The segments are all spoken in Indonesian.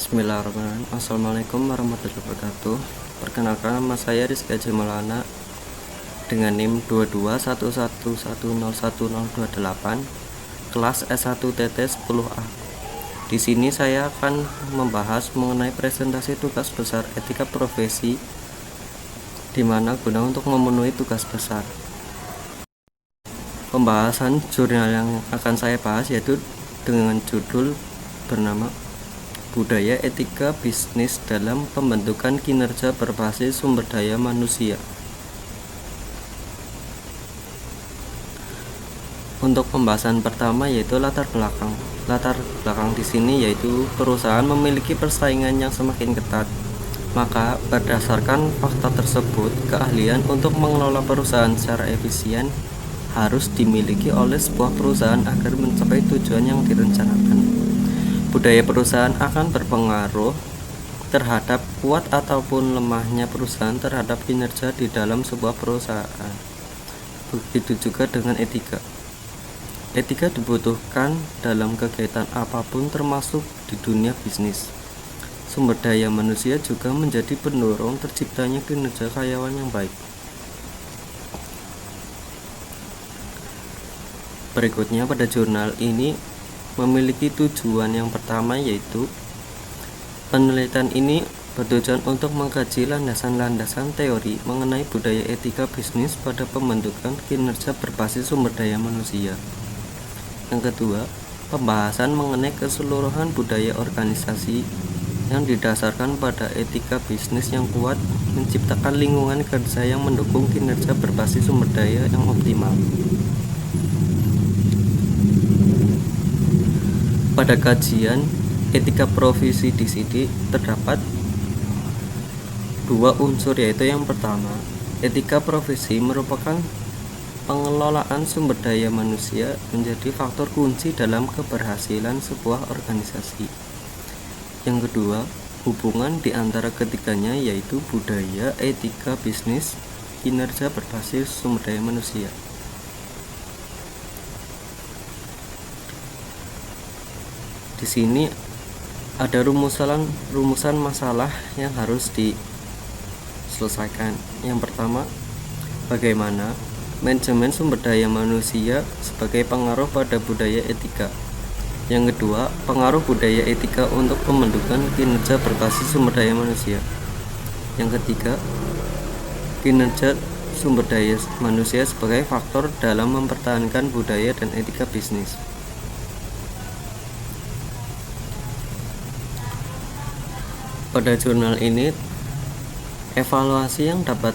Bismillahirrahmanirrahim. Assalamualaikum warahmatullahi wabarakatuh. Perkenalkan, nama saya Rizky Haji Maulana dengan NIM 22111101028 kelas S1 TT 10A. Di sini saya akan membahas mengenai presentasi tugas besar etika profesi, di mana guna untuk memenuhi tugas besar. Pembahasan jurnal yang akan saya bahas yaitu dengan judul bernama Budaya Etika Bisnis dalam Pembentukan Kinerja Berbasis Sumber Daya Manusia. Untuk pembahasan pertama yaitu latar belakang. Latar belakang di sini yaitu perusahaan memiliki persaingan yang semakin ketat. Maka berdasarkan fakta tersebut, keahlian untuk mengelola perusahaan secara efisien harus dimiliki oleh sebuah perusahaan agar mencapai tujuan yang direncanakan. Budaya perusahaan akan berpengaruh terhadap kuat ataupun lemahnya perusahaan terhadap kinerja di dalam sebuah perusahaan. Begitu juga dengan etika. Etika dibutuhkan dalam kegiatan apapun termasuk di dunia bisnis. Sumber daya manusia juga menjadi pendorong terciptanya kinerja karyawan yang baik. Berikutnya pada jurnal ini memiliki tujuan yang pertama, yaitu penelitian ini bertujuan untuk mengkaji landasan-landasan teori mengenai budaya etika bisnis pada pembentukan kinerja berbasis sumber daya manusia. Yang kedua, pembahasan mengenai keseluruhan budaya organisasi yang didasarkan pada etika bisnis yang kuat menciptakan lingkungan kerja yang mendukung kinerja berbasis sumber daya yang optimal. Pada kajian etika profesi di sini terdapat dua unsur, yaitu yang pertama, etika profesi merupakan pengelolaan sumber daya manusia menjadi faktor kunci dalam keberhasilan sebuah organisasi. Yang kedua, hubungan di antara ketiganya yaitu budaya etika bisnis kinerja berbasis sumber daya manusia. Di sini ada rumusan masalah yang harus diselesaikan. Yang pertama, bagaimana manajemen sumber daya manusia sebagai pengaruh pada budaya etika. Yang kedua, pengaruh budaya etika untuk pembentukan kinerja berbasis sumber daya manusia. Yang ketiga, kinerja sumber daya manusia sebagai faktor dalam mempertahankan budaya dan etika bisnis. Pada jurnal ini, evaluasi yang dapat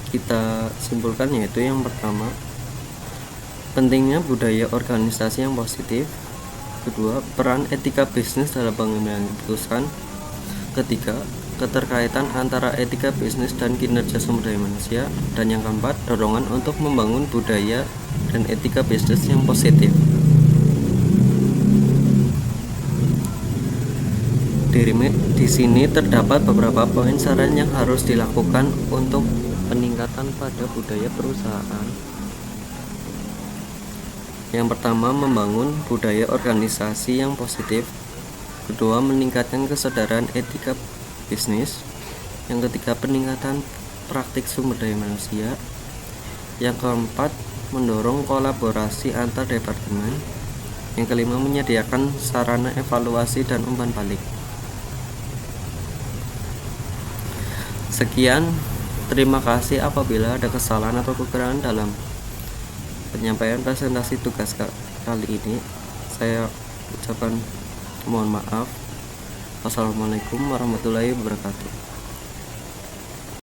kita simpulkan yaitu yang pertama, pentingnya budaya organisasi yang positif. Kedua, peran etika bisnis dalam pengambilan keputusan. Ketiga, keterkaitan antara etika bisnis dan kinerja sumber daya manusia. Dan yang keempat, dorongan untuk membangun budaya dan etika bisnis yang positif. Di sini terdapat beberapa poin saran yang harus dilakukan untuk peningkatan pada budaya perusahaan. Yang pertama, membangun budaya organisasi yang positif. Kedua, meningkatkan kesadaran etika bisnis. Yang ketiga, peningkatan praktik sumber daya manusia. Yang keempat, mendorong kolaborasi antar departemen. Yang kelima, menyediakan sarana evaluasi dan umpan balik. Sekian, terima kasih. Apabila ada kesalahan atau kekurangan dalam penyampaian presentasi tugas kali ini, saya ucapkan mohon maaf. Wassalamualaikum warahmatullahi wabarakatuh.